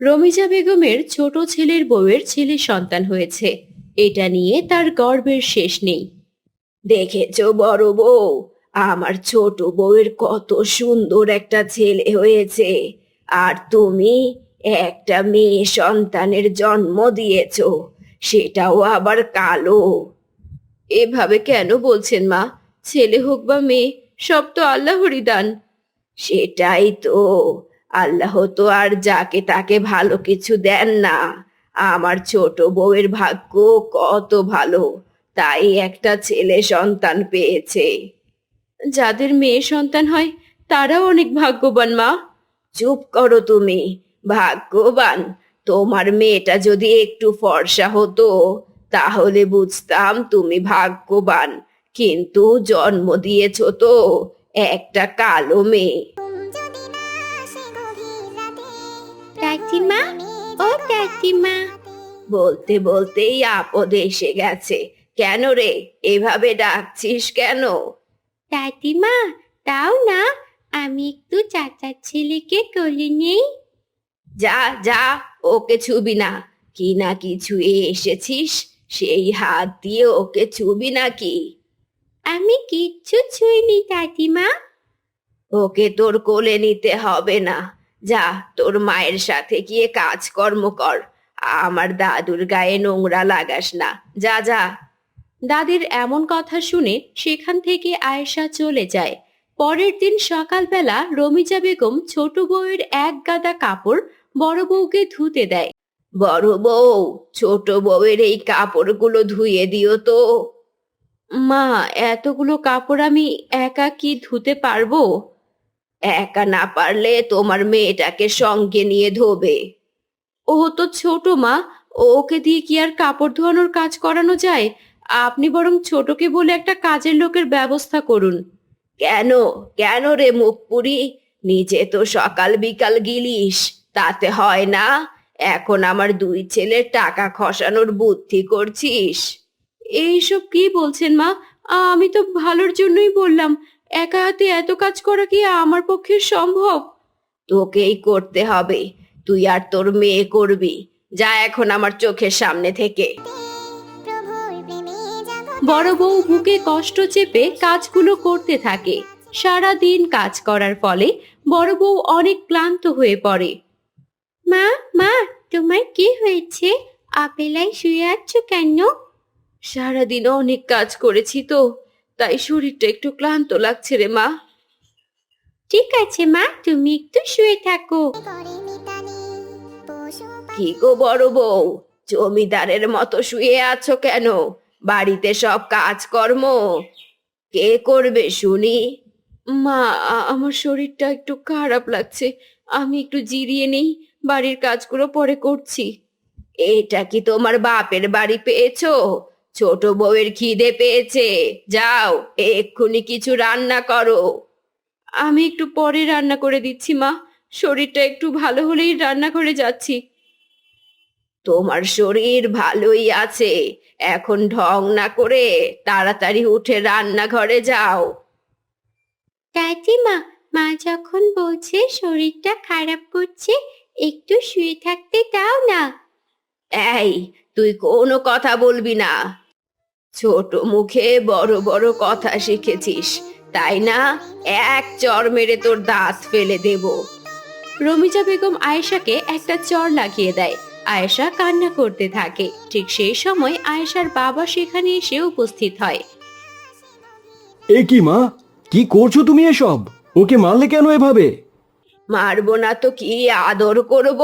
রমিজা বেগমের ছোট ছেলের বউয়ের ছেলে সন্তান হয়েছে। এটা নিয়ে তার গর্বের শেষ নেই। দেখেছো বড় বউ, আমার ছোট বউয়ের কত সুন্দর একটা ছেলে হয়েছে। আর তুমি একটা মেয়ে সন্তানের জন্ম দিয়েছো, সেটাও আবার কালো। এভাবে কেন বলছেন মা? ছেলে হোক বা মেয়ে, সব তো আল্লাহরই দান। সেটাই তো, আল্লাহ তো আর যাকে তাকে ভালো কিছু দেন না। আমার ছোট বউয়ের ভাগ্য কত ভালো, তাই একটা ছেলে সন্তান পেয়েছে। যাদের মেয়ে সন্তান হয় তারাও অনেক ভাগ্যবান মা। চুপ করো তুমি। ভাগ্যবান? তোমার মেয়েটা যদি একটু ফর্সা হতো তাহলে বুঝতাম তুমি ভাগ্যবান, কিন্তু জন্ম দিয়েছো তো একটা কালো মেয়ে। কাকিমা, ও কাকিমা, বলতে বলতেই আপদ এসে গেছে। কেন রে, এভাবে ডাকছিস কেন? দাদিমা, তাও না, আমি একটু চাচার ছেলেকে কোলে নেই। যা যা, ওকে ছুবি না। কি না কি ছুঁয়ে এসেছিস, সেই হাত দিয়ে ওকে ছুবি নাকি? আমি কিচ্ছু ছুঁইনি দাদিমা। ওকে তোর কোলে নিতে হবে না। যা, তোর মায়ের সাথে গিয়ে কাজকর্ম কর। আমার দাদুর গায়ে নোংরা লাগাস না। যা যা। দাদির এমন কথা শুনে সেখান থেকে আয়েশা চলে যায়। পরের দিন সকালবেলা রমিজা বেগম ছোট বউয়ের এক গাদা কাপড় বড় বউকে ধুতে দেয়। বড় বউ, ছোট বউয়ের এই কাপড়গুলো ধুয়ে দিও তো। মা, এতগুলো কাপড় আমি একা কি ধুতে পারবো? একা না পারলে তোমার মেয়েটাকে সঙ্গে নিয়ে ধোবে। ও তো ছোট মা, ওকে দিয়ে কি আর কাপড় ধোয়ানোর কাজ করানো যায়? আপনি বরং ছোটকে বলে একটা কাজের লোকের ব্যবস্থা করুন। কেন? কেন রে মুখ পুরি? নিজে তো সকাল বিকাল গিলিস, তাতে হয় না? এখন আমার দুই ছেলের টাকা খসানোর বুদ্ধি করছিস? এইসব কি বলছেন মা? আমি তো ভালোর জন্যই বললাম। একা হাতে এত কাজ করা কি আমার পক্ষে সম্ভব? তোকেই করতে হবে। তুই আর তোর মেয়ে করবি। যা এখন আমার চোখের সামনে থেকে। বড় বউ বুকে কষ্ট চেপে কাজগুলো করতে থাকে। সারা দিন কাজ করার ফলে বড় বউ অনেক ক্লান্ত হয়ে পড়ে। মা, মা, তোমার কি হয়েছে? অবেলায় শুয়ে আছো কেন? সারাদিন অনেক কাজ করেছি তো, তাই শরীরটা একটু ক্লান্ত লাগছে রে মা। ঠিক আছে মা, তুমি একটু শুয়ে থাকো। কি গো বড় বউ, জমিদারের মতো শুয়ে আছো কেন? বাড়িতে সব কাজকর্ম কে করবে শুনি? মা, আমার শরীরটা একটু খারাপ লাগছে, আমি একটু জিরিয়ে নেই, বাড়ির কাজগুলো পরে করছি। এটা কি তোমার বাপের বাড়ি পেয়েছো? ছোট বউয়ের খিদে পেয়েছে, যাও এক্ষুনি কিছু রান্না করো। আমি একটু পরে রান্না করে দিচ্ছি মা, শরীরটা একটু ভালো হলেই রান্নাঘরে যাচ্ছি। তোমার শরীর ভালোই আছে, এখন ঢং না করে তাড়াতাড়ি উঠে রান্নাঘরে যাও। কাকিমা, মা যখন বলছে শরীরটা খারাপ করছে, একটু শুয়ে থাকতে দাও না। এই, তুই কোনো কথা বলবি না। ছোট মুখে বড় বড় কথা শিখেছিস, তাই না? এক চড় মেরে তোর দাঁত ফেলে দেব। রমিজা বেগম আয়েশাকে একটা চড় লাগিয়ে দেয়। আয়েশা কান্না করতে থাকে। ঠিক সেই সময় আয়েশার বাবা সেখানে এসে উপস্থিত হয়। এ কি মা, কি করছো তুমি এসব? ওকে মারলে কেন এভাবে? মারবো না তো কি আদর করব?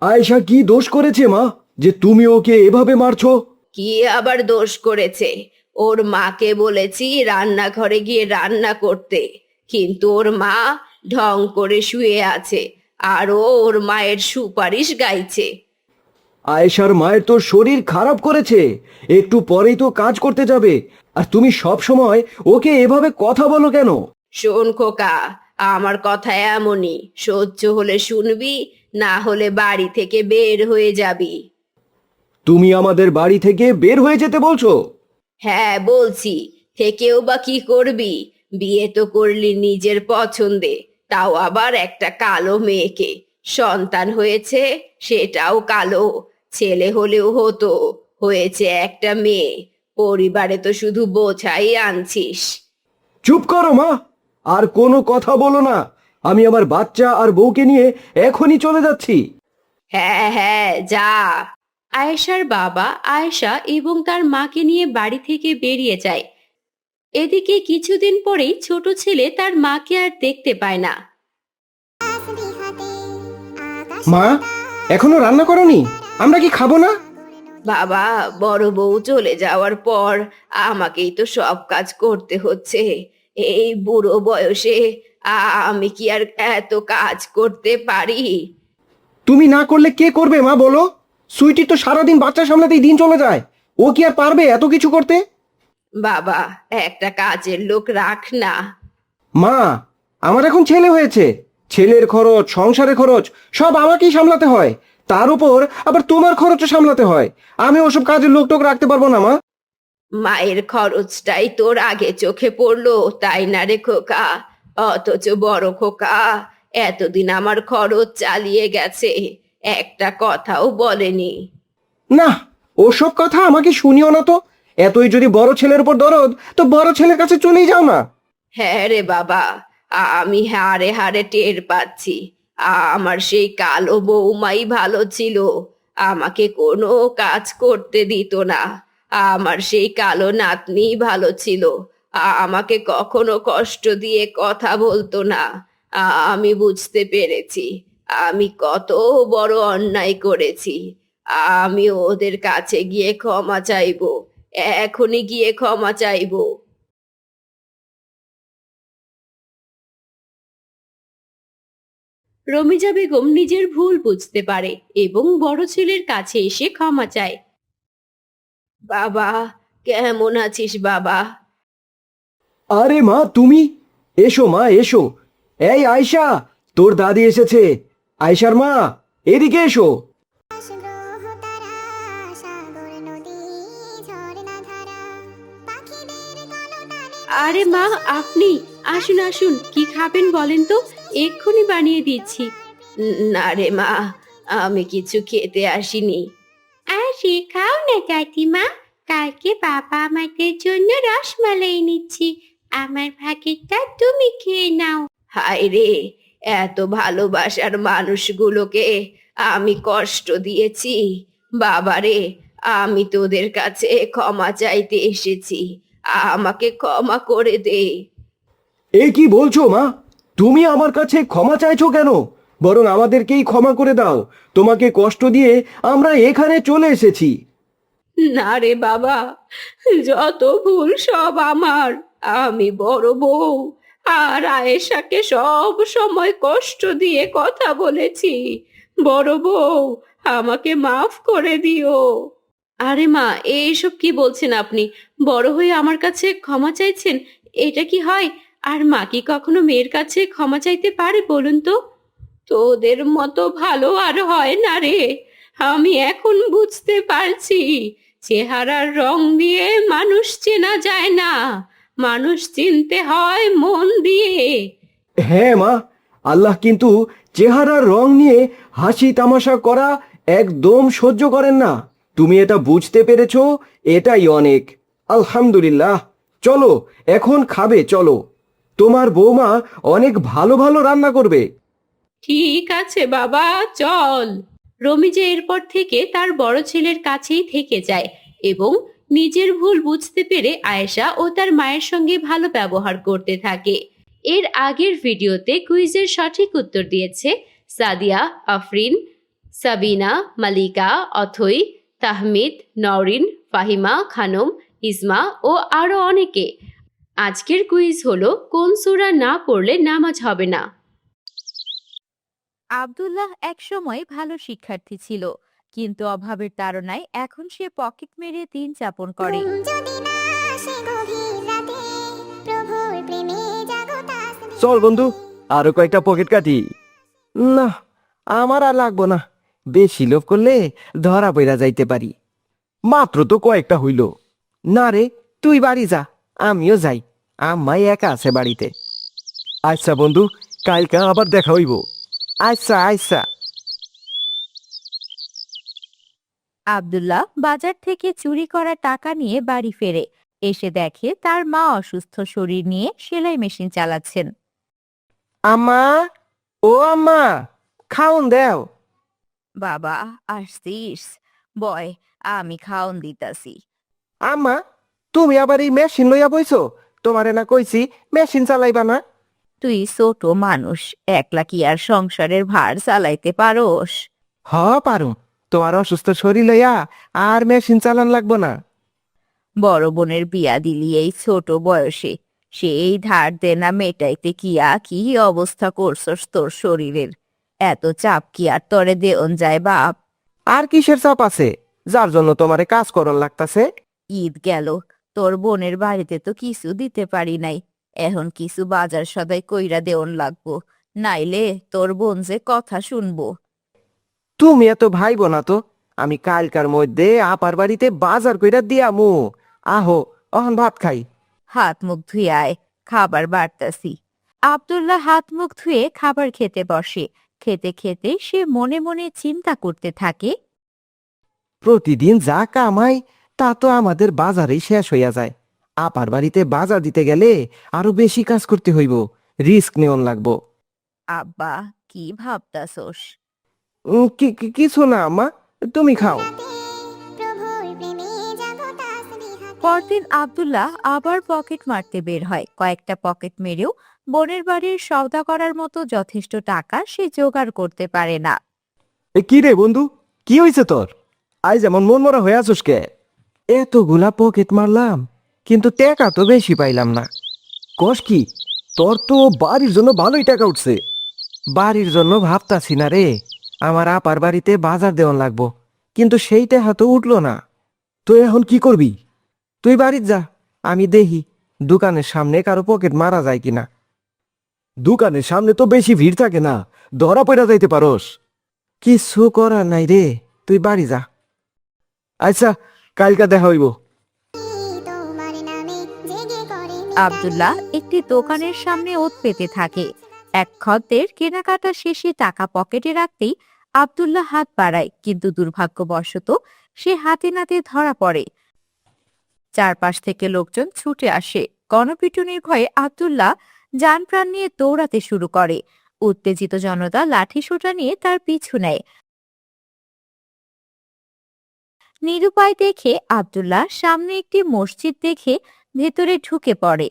আয়েশা কি দোষ করেছে মা, যে তুমি ওকে এভাবে মারছো? কি আবার দোষ করেছে? ওর মাকে বলেছি রান্নাঘরে গিয়ে রান্না করতে, কিন্তু ওর মা ঢং করে শুয়ে আছে, আর ও ওর মায়ের সুপারিশ গাইছে। আয়েশার মায়ের তো শরীর খারাপ করেছে, একটু পরেই তো কাজ করতে যাবে, আর তুমি সব সময় ওকে এভাবে কথা বলো কেন? শোন খোকা, আমার কথা এমনই, সহ্য হলে শুনবি, না হলে বাড়ি থেকে বের হয়ে যাবি। তুমি আমাদের বাড়ি থেকে বের হয়ে যেতে বলছো? হ্যাঁ বলছি, থেকেও বা কি করবি? বিয়ে তো করলি নিজের পছন্দে, তাও আবার একটা কালো মেয়েকে। সন্তান হয়েছে সেটাও কালো, ছেলে হলেও হতো, হয়েছে একটা মেয়ে, পরিবারে তো শুধু বোঝাই আনছিস। চুপ করো মা, আর কোনো কথা বলো না। আমি আমার বাচ্চা আর বউকে নিয়ে এখনই চলে যাচ্ছি। হ্যাঁ হ্যাঁ, যা। আয়েশার বাবা আয়েশা এবং তার মাকে নিয়ে বাড়ি থেকে বেরিয়ে যায়। এদিকে কিছুদিন পরেই ছোট ছেলে তার মাকে আর দেখতে পায় না। মা, এখনো রান্না করনি? আমরা কি খাবো না? বাবা, বড় বউ চলে যাওয়ার পর আমাকেই তো সব কাজ করতে হচ্ছে। এই বুড়ো বয়সে আমি কি আর এত কাজ করতে পারি? তুমি না করলে কে করবে মা, বলো? সুইটি তো সারাদিন বাচ্চা সামলাতেই দিন চলে যায়। ও কি আর পারবে এত কিছু করতে? বাবা, একটা কাজের লোক রাখ না। মা, আমার এখন ছেলে হয়েছে। ছেলের খরচ, সংসারের খরচ সব আমাকেই সামলাতে হয়। তার উপর আবার তোমার খরচও সামলাতে হয়। আমি ওসব কাজের লোক টোক রাখতে পারবো না মা। মায়ের খরচটাই তোর আগে চোখে পড়লো, তাই না রে খোকা? অথচ বড় খোকা এতদিন আমার খরচ চালিয়ে গেছে, একটা কথাও বলেনি। না, ওসব কথা আমাকে শুনিও না তো। এতই যদি বড় ছেলের উপর দরদ, তো বড় ছেলের কাছে চলেই যাও না। হ্যাঁ রে বাবা, আমি হাড়ে হাড়ে টের পাচ্ছি। আমার সেই কালো বৌমাই ভালো ছিল, আমাকে কোনো কাজ করতে দিত না। আমার সেই কালো নাতনি ভালো ছিল, আমাকে কখনো কষ্ট দিয়ে কথা বলতো না। আমি বুঝতে পেরেছি আমি কত বড় অন্যায় করেছি। আমি ওদের কাছে গিয়ে ক্ষমা চাইবো, এখনই গিয়ে ক্ষমা চাইবো। রমিজা বেগম নিজের ভুল বুঝতে পারে এবং বড় ছেলের কাছে এসে ক্ষমা চায়। বাবা, কেমন আছিস বাবা? আরে মা, তুমি এসো মা, এসো। এই আয়শা, তোর দাদি এসেছে। আয়শার মা, এদিকে এসো। আরে মা, আপনি আসুন আসুন, কি খাবেন বলেন তো, এক্ষুনি বানিয়ে দিচ্ছি। না রে মা, আমি কিছু খেতে আসিনি। আরে খাও না কাকিমা, কালকে বাবা আমাদের জন্য রসমালাই নিচ্ছি, আমার ভাগেরটা তুমি খেয়ে নাও। হায় রে, এত ভালোবাসার মানুষগুলোকে আমি কষ্ট দিয়েছি। বাবারে, আমি তোদের কাছে ক্ষমা চাইতে এসেছি, আমাকে ক্ষমা করে দে। এ কি বলছো মা? তুমি আমার কাছে ক্ষমা চাইছো কেন? বরং আমাদেরকেই ক্ষমা করে দাও। তোমাকে কষ্ট দিয়ে আমরা এখানে চলে এসেছি। না রে বাবা, যত ভুল সব আমার। আমি বড় বউ আর আয়েশাকে সব সময় কষ্ট দিয়ে কথা বলেছি। বড় বউ, আমাকে মাফ করে দিও। আরে মা, এইসব কি বলছেন আপনি? বড় হয়ে আমার কাছে ক্ষমা চাইছেন, এটা কি হয়? আর মা কি কখনো মেয়ের কাছে ক্ষমা চাইতে পারে বলুন তো? তোদের মতো ভালো আর হয় না রে। আমি এখন বুঝতে পারছি, চেহারার রং দিয়ে মানুষ চেনা যায় না, মানুষ চিনতে হয় মন দিয়ে। হ্যাঁ মা, আল্লাহ কিন্তু চেহারার রং নিয়ে হাসি তামাশা করা একদম সহ্য করেন না। তুমি এটা বুঝতে পেরেছো, এটাই অনেক। আলহামদুলিল্লাহ। চলো, এখন খাবে, চলো। তোমার বৌমা অনেক ভালো ভালো রান্না করবে। ঠিক আছে বাবা, চল। রমিজা এরপর থেকে তার বড় ছেলের কাছেই থেকে যায় এবং নিজের ভুল বুঝতে পেরে আয়েশা ও তার মায়ের সঙ্গে ভালো ব্যবহার করতে থাকে। এর আগের ভিডিওতে কুইজের সঠিক উত্তর দিয়েছে সাদিয়া, আফরিন, সাবিনা, মালিকা, অথই, তাহমিদ, নওরিন, ফাহিমা খানম, ইসমা ও আরো অনেকে। আজকের কুইজ হলো, কোন সূরা না পড়লে নামাজ হবে না? আব্দুল্লাহ একসময় ভালো শিক্ষার্থী ছিল, কিন্তু অভাবের তাড়নায় এখন সে পকেট মেরে দিন যাপন করে। চল বন্ধু, আরো কয়েকটা পকেট কাটি। না, আমার আর লাগবো না। বেশি লোভ করলে ধরা পড়া যাইতে পারি। মাত্র তো কয়েকটা হইল। না রে, তুই বাড়ি যা, আমিও যাই। আম্মাই একা আছে বাড়িতে। আচ্ছা বন্ধু, কালকা আবার দেখা হইব। আচ্ছা আচ্ছা। আব্দুল্লাহ বাজার থেকে চুরি করা টাকা নিয়ে বাড়ি ফেরে। এসে দেখে তার মা অসুস্থ শরীর নিয়ে সেলাই মেশিন চালাচ্ছেন। আম্মা, ও আম্মা, খাওন দেও। বাবা, আসছিস? বয়, আমি খাওন দিতাছি। আম্মা, তুমি আবার এই মেশিন লইয়া বইছো? তোমারে না কইছি মেশিন চালাইবা না। তুই ছোট মানুষ, একলা কি আর সংসারের ভার চালাইতে পারোস? হ পারো, তোমার অসুস্থ শরীর লইয়া আর মেশিন চালান লাগবো না। বড় বোনের বিয়া দিলি এই ছোট বয়সে, সেই ধার দেনা মেটাইতে কিয়া কি অবস্থা করছস তোর শরীরের? এত চাপ কি আর তরে দেওন যায় বাপ? আর কিসের চাপ আছে যার জন্য তোমারে কাজ করন লাগতাছে? ঈদ গেল, তোর বোনের বাড়িতে তো কিছু দিতে পারি নাই। এখন কিছু বাজার সদাই কইরা দেওন লাগবো, নাইলে তোর বোন যে কথা শুনবো। তুমি এত ভাইবো না তো। আমি কালকার মধ্যে আপার বাড়িতে বাজার কইরা দিয়ামু। আহো, অহন ভাত খাই। হাত মুখ ধুয়ে আয়, খাবার বাড়তাছি। আব্দুল্লাহ হাত মুখ ধুয়ে খাবার খেতে বসে। খেতে খেতে সে মনে মনে চিন্তা করতে থাকে। প্রতিদিন যা কামাই তা তো আমাদের বাজারেই শেষ হইয়া যায়। আপার বাড়িতে বাজার দিতে গেলে আরো বেশি কাজ করতে হইব, রিস্ক নেওন লাগবো। আব্বা, কি ভাবতাছোস? কিছু না আম্মা, তুমি খাও। পরদিন আব্দুল্লাহ আবার পকেট মারতে বের হয়। কয়েকটা পকেট মেরেও বোনের বাড়ির সওদা করার মতো যথেষ্ট টাকা সে জোগাড় করতে পারে না। কি রে বন্ধু, কি হয়েছে তোর? আজ যেমন মন মরা হয়ে আছোস কে? এতগুলা পকেট মারলাম, কিন্তু টাকা তো বেশি পাইলাম না। কস কি, তোর তো বাড়ির জন্য ভালোই টাকা উঠছে। বাড়ির জন্য ভাবতাছি না রে, আমার আপার বাড়িতে বাজার দেওয়ান লাগবো, কিন্তু সেই টাকা তো উঠলো না। তো এখন কি করবি? তুই বাড়ির যা, আমি দেখি দোকানের সামনে কারো পকেট মারা যায় কিনা। দোকানের সামনে তো বেশি ভিড় থাকে না, ধরা পড়া যাইতে পারোস। কিছু করার নাই রে, তুই বাড়ি যা। আচ্ছা, কালকা দেখা হইব। আব্দুল্লাহ একটি দোকানের সামনে ওত পেতে থাকে। এক খদ্দের কেনাকাটা শেষে টাকা পকেটে রাখতেই আব্দুল্লাহ হাত বাড়ায়, কিন্তু দুর্ভাগ্যবশত সে হাতে নাতে ধরা পড়ে। চারপাশ থেকে লোকজন ছুটে আসে। গণপিটুনির ভয়ে আব্দুল্লাহ জান প্রাণ নিয়ে দৌড়াতে শুরু করে। উত্তেজিত জনতা লাঠি সোঁটা নিয়ে তার পিছু নেয়। নিরুপায় দেখে আব্দুল্লাহ সামনে একটি মসজিদ দেখে ভেতরে ঢুকে পড়ে।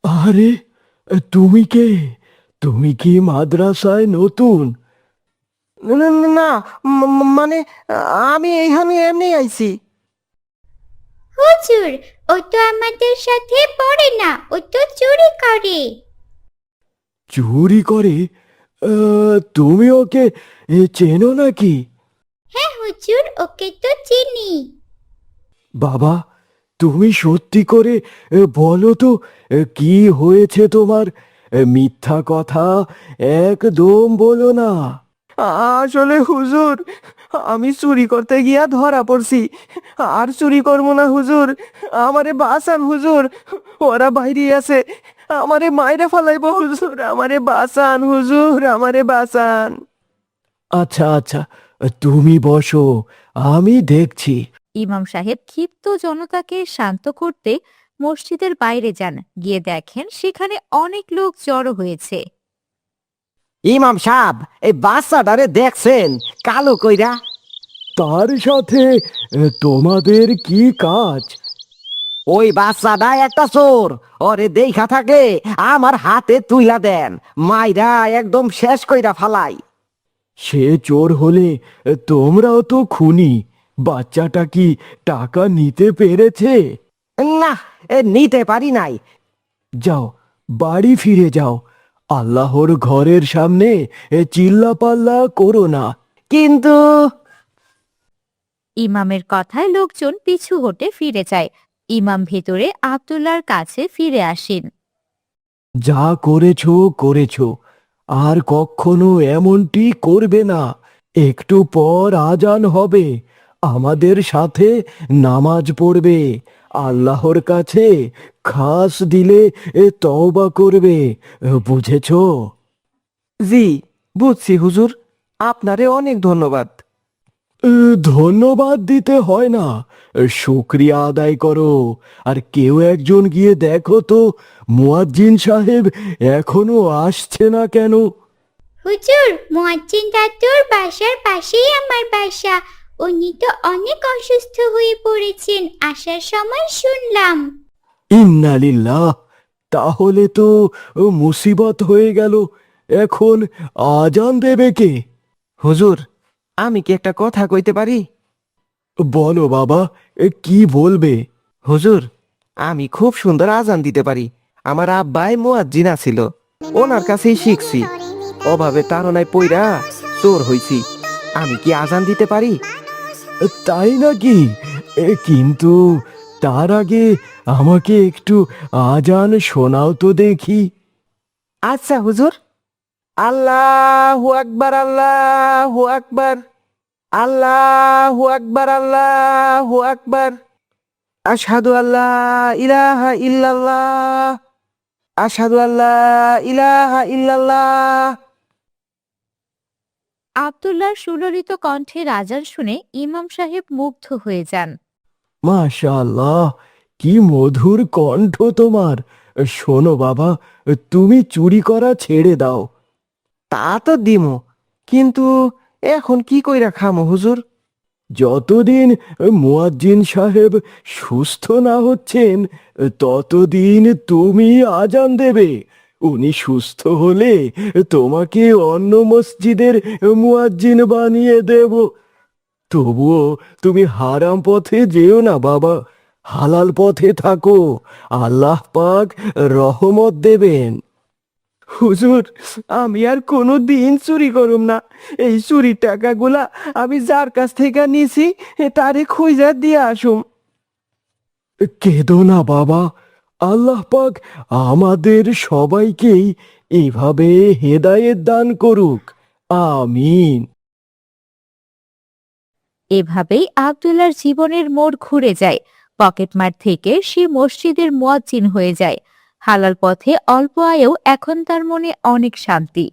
আরে, তুমি কে? তুমি কি মাদ্রাসায় নতুন? না, মানে আমি এইখানে এমনি আইছি। হুজুর, ও তো আমাদের সাথে পড়ে না, ও তো চুরি করে। চুরি করে? তুমি ওকে চেনো নাকি? হ্যাঁ হুজুর, ওকে তো চিনি। বাবা, তুমি সত্যি করে বলো তো, কি হয়েছে তোমার? মিথ্যা কথা একদম বলো না। আসলে হুজুর, আমি চুরি করতে গিয়া ধরা পড়ছি। আর চুরি করবো না হুজুর, আমারে বাঁচান হুজুর, ওরা বাইরে আছে, আমারে মাইরা ফালাইব হুজুর, আমারে বাঁচান হুজুর, আমারে বাঁচান। আচ্ছা আচ্ছা, তুমি বসো, আমি দেখছি। ইমাম সাহেব ক্ষিপ্ত জনতাকে শান্ত করতে মসজিদের বাইরে যান। গিয়ে দেখেন সেখানে অনেক লোক জড়ো হয়েছে। ইমাম সাহেব, এই বাচ্চাটারে দেখছেন কালো কইরা? তার সাথে তোমাদের কি কাজ? ওই বাচ্চাটা একটা চোর, ওরে দেখা থাকে আমার হাতে তুইলা দেন, মাইরা একদম শেষ কইরা ফালাই। সে চোর হলে তোমরাও তো খুনি। বাচ্চাটা কি টাকা নিতে পেরেছে? না, নিতে পারি নাই। যাও, বাড়ি ফিরে যাও। আল্লাহর ঘরের সামনে চিল্লাপাল্লা করো না। কিন্তু ইমামের কথায় লোকজন পিছু হটে ফিরে যায়। ইমাম ভেতরে আব্দুল্লাহর কাছে ফিরে আসেন। যা করেছো করেছো, আর কখনো এমনটি করবে না। একটু পর আজান হবে, আমাদের সাথে নামাজ পড়বে, আল্লাহর কাছে খাস দিলে তওবা করবে, বুঝেছো? জি, বুঝছি হুজুর, আপনারে অনেক ধন্যবাদ। ধন্যবাদ দিতে হয় না, শুক্রিয়া আদায় করো। আর কেউ একজন গিয়ে দেখো তো মুয়াজ্জিন সাহেব এখনো আসছে না কেন। হুজুর, মুয়াজ্জিন দাদুর বাসার পাশেই আমার বাসা। উনি তো অনেক অসুস্থ হয়ে পড়েছেন, আসার সময় শুনলাম। ইন্না লিল্লাহ, তাহলে তো মুসিবত হয়ে গেল। এখন আজান দেবে কে? হুজুর, আমি কি একটা কথা কইতে পারি? বলো বাবা, কি বলবে? হুজুর, আমি খুব সুন্দর আজান দিতে পারি। আমার আব্বাই মুয়াজ্জিন ছিল, ওনার কাছেই শিখছি। অভাবে তাড়নায় পইরা চোর হইছি। আমি কি আজান দিতে পারি? তাই নাকি? কিন্তু তার আগে আমাকে একটু আজান শোনাও তো দেখি। আচ্ছা হুজুর। আল্লাহু আকবার, আল্লাহু আকবার, আল্লাহু আকবার, আল্লাহু আকবার। আশহাদু আল্লাহ ইলাহা ইল্লাল্লাহ, আশহাদু আল্লাহ ইলাহা ইল্লাল্লাহ। আব্দুল্লাহর সুললিত কণ্ঠের আজান শুনে ইমাম সাহেব মুগ্ধ হয়ে যান। মাশাআল্লাহ, কি মধুর কণ্ঠ তোমার। শোনো বাবা, তুমি চুরি করা ছেড়ে দাও। তা তো দিমু, কিন্তু এখন কি কইরা খামো হুজুর? যতদিন মুয়াজ্জিন সাহেব সুস্থ না হচ্ছেন ততদিন তুমি আজান দেবে। উনি সুস্থ হলে তোমাকে অন্য মসজিদের মুয়াজ্জিন বানিয়ে দেব। তবুও তুমি হারাম পথে যেও না বাবা, হালাল পথে থাকো, আল্লাহ পাক রহমত দেবেন। হুজুর, আমি আর কোনো দিন চুরি করুম না। এই চুরির টাকাগুলা আমি যার কাছ থেকে নিছি তারে খুঁজা দিয়ে আসুম। কেঁদো না বাবা, আল্লাহ পাক আমাদের সবাইকেই এইভাবে হেদায়েত দান করুক, আমিন। এভাবেই আব্দুল্লাহর জীবনের মোড় ঘুরে যায়। পকেটমার থেকে সে মসজিদের মুয়াজ্জিন হয়ে যায়। হালাল পথে অল্প আয়েও এখন তার মনে অনেক শান্তি।